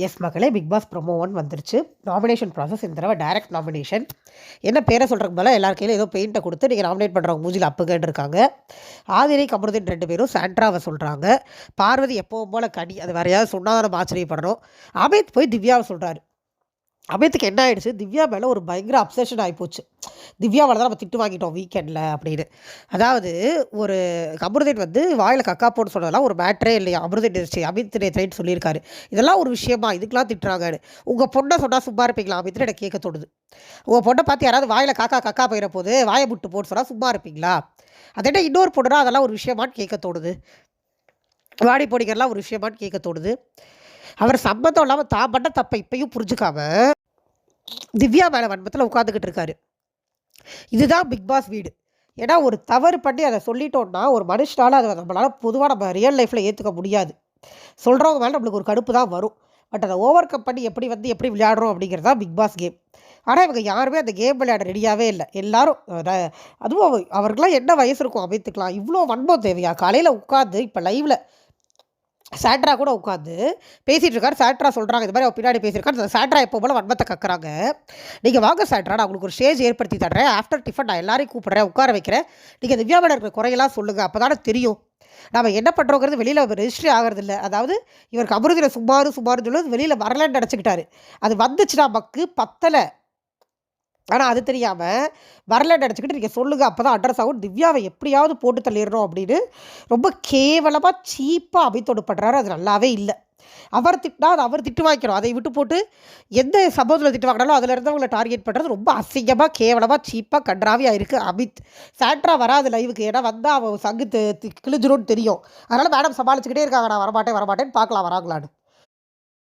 S மகளே, big pass promo 1 வந்துருச்சு. Nomination process இந்த தடவை டைரக்ட் நாமினேஷன். என்ன பேரை சொல்கிறதுக்கு மேலே எல்லார் கையிலும் ஏதோ பெயிண்ட்டை கொடுத்து நீங்கள் நாமினேட் பண்ணுறவங்க மூஞ்சில் அப்புகன்னு இருக்காங்க. ஆதிரை கமருதீன் 2 பேரும் சாண்ட்ராவை சொல்கிறாங்க. பார்வதி எப்பவும் போல் கனி, அது வேறு யாராவது சொன்னால் நம்ம ஆச்சரியப்படணும். அமித் போய் திவ்யாவை சொல்கிறாரு. அமித்துக்கு என்ன ஆகிடுச்சு, திவ்யா மேலே ஒரு பயங்கர அப்சஷன் ஆகிப்போச்சு. திவ்யாவால் தான் நம்ம திட்டு வாங்கிட்டோம் வீக்கெண்டில் அப்படின்னு. அதாவது ஒரு அமிர்தன் வந்து வாயில் கக்கா போன்னு சொன்னதெல்லாம் ஒரு மேட்ரே இல்லையா. அமிர்தன் அமித் நேற்று சொல்லியிருக்காரு, இதெல்லாம் ஒரு விஷயமா, இதுக்கெலாம் திட்டுறாங்கன்னு. உங்கள் பொண்ணை சொன்னால் சும்மா இருப்பீங்களா அமித்னு எனக்கு கேட்க தோணுது. உங்கள் பொண்ணை பார்த்து யாராவது வாயில் கக்கா போயிட போது வாயை முட்டு போட்டு சொன்னால் சும்மா இருப்பீங்களா? அதே இன்னொரு பொண்ணுனா அதெல்லாம் ஒரு விஷயமானு கேட்க தோணுது. வாடி போடிக்கிறலாம் ஒரு விஷயமானு கேட்க தோணுது. அவர் சம்மந்தம் இல்லாமல் தான் பண்ண தப்பை இப்பையும் புரிஞ்சுக்காம திவ்யா மேலே வன்மத்தில் உட்காந்துக்கிட்டு இருக்காரு. இதுதான் பிக் பாஸ் வீடு. ஏன்னா ஒரு தவறு பண்ணி அதை சொல்லிட்டோன்னா ஒரு மனுஷனால் அதை நம்மளால் பொதுவாக நம்ம ரியல் லைஃப்பில் ஏற்றுக்க முடியாது. சொல்கிறவங்க மேலே நம்மளுக்கு ஒரு கடுப்பு தான் வரும். பட் அதை ஓவர் கம் பண்ணி எப்படி விளையாடுறோம் அப்படிங்கிறது தான் பிக் பாஸ் கேம். ஆனால் இவங்க யாருமே அந்த கேம் விளையாட ரெடியாகவே இல்லை. எல்லாரும் அதுவும் அவருக்கெல்லாம் என்ன வயசு இருக்கும் அமித்துக்கலாம், இவ்வளோ வன்மம் தேவையா? காலையில் உட்காந்து இப்போ லைவில் சாண்ட்ரா கூட உட்காந்து பேசிகிட்டு இருக்காரு. சாண்ட்ரா சொல்கிறாங்க இது மாதிரி அவள் பின்னாடி பேசியிருக்காரு. அந்த சாண்ட்ரா எப்போ போல் வன்மத்தை கக்குறாங்க. நீங்கள் வாங்க சாண்ட்ரா, நான் உங்களுக்கு ஒரு ஸ்டேஜ் ஏற்படுத்தி தர்றேன், ஆஃப்டர் டிஃபன் நான் எல்லாரையும் கூப்பிட்றேன், உட்கார வைக்கிறேன், நீங்கள் திவ்யா மேலே இருக்கிற குறையெல்லாம் சொல்லுங்கள், அப்போ தானே தெரியும் நம்ம என்ன பண்ணுறோங்கிறது. வெளியில் ரெஜிஸ்ட்ரி ஆகிறது இல்லை. அதாவது இவருக்கு அமிர்தில் சுமாருன்னு சொல்லி வெளியில் வரலன்னு நினச்சிக்கிட்டாரு. அது வந்துச்சுன்னா மக்கு பத்தலை. ஆனால் அது தெரியாமல் வரலன்னு நினச்சிக்கிட்டு நீங்கள் சொல்லுங்கள், அப்போ தான் அட்ரஸ் ஆகும், திவ்யாவை எப்படியாவது போட்டு தள்ளிடணும் அப்படின்னு ரொம்ப கேவலமாக சீப்பாக அமித்தோடு பண்ணுறாரு. அது நல்லாவே இல்லை. அவர் திட்டினா அது அவர் திட்டு வாங்கிக்கணும். அதை விட்டு போட்டு எந்த சம்பவத்தில் திட்டு வாங்கினாலும் அதில் இருந்தவங்களை டார்கெட் பண்ணுறது ரொம்ப அசிங்கமாக கேவலமாக சீப்பாக கன்றாவியாக இருக்குது அமித். சாண்ட்ரா வராது லைவுக்கு, ஏன்னா வந்தால் அவன் சங்கு கிழிஞ்சிரும்னு தெரியும். அதனால் மேடம் சமாளிச்சுக்கிட்டே இருக்காங்க, நான் வரமாட்டேன்னு பார்க்கலாம் வராங்களான்னு.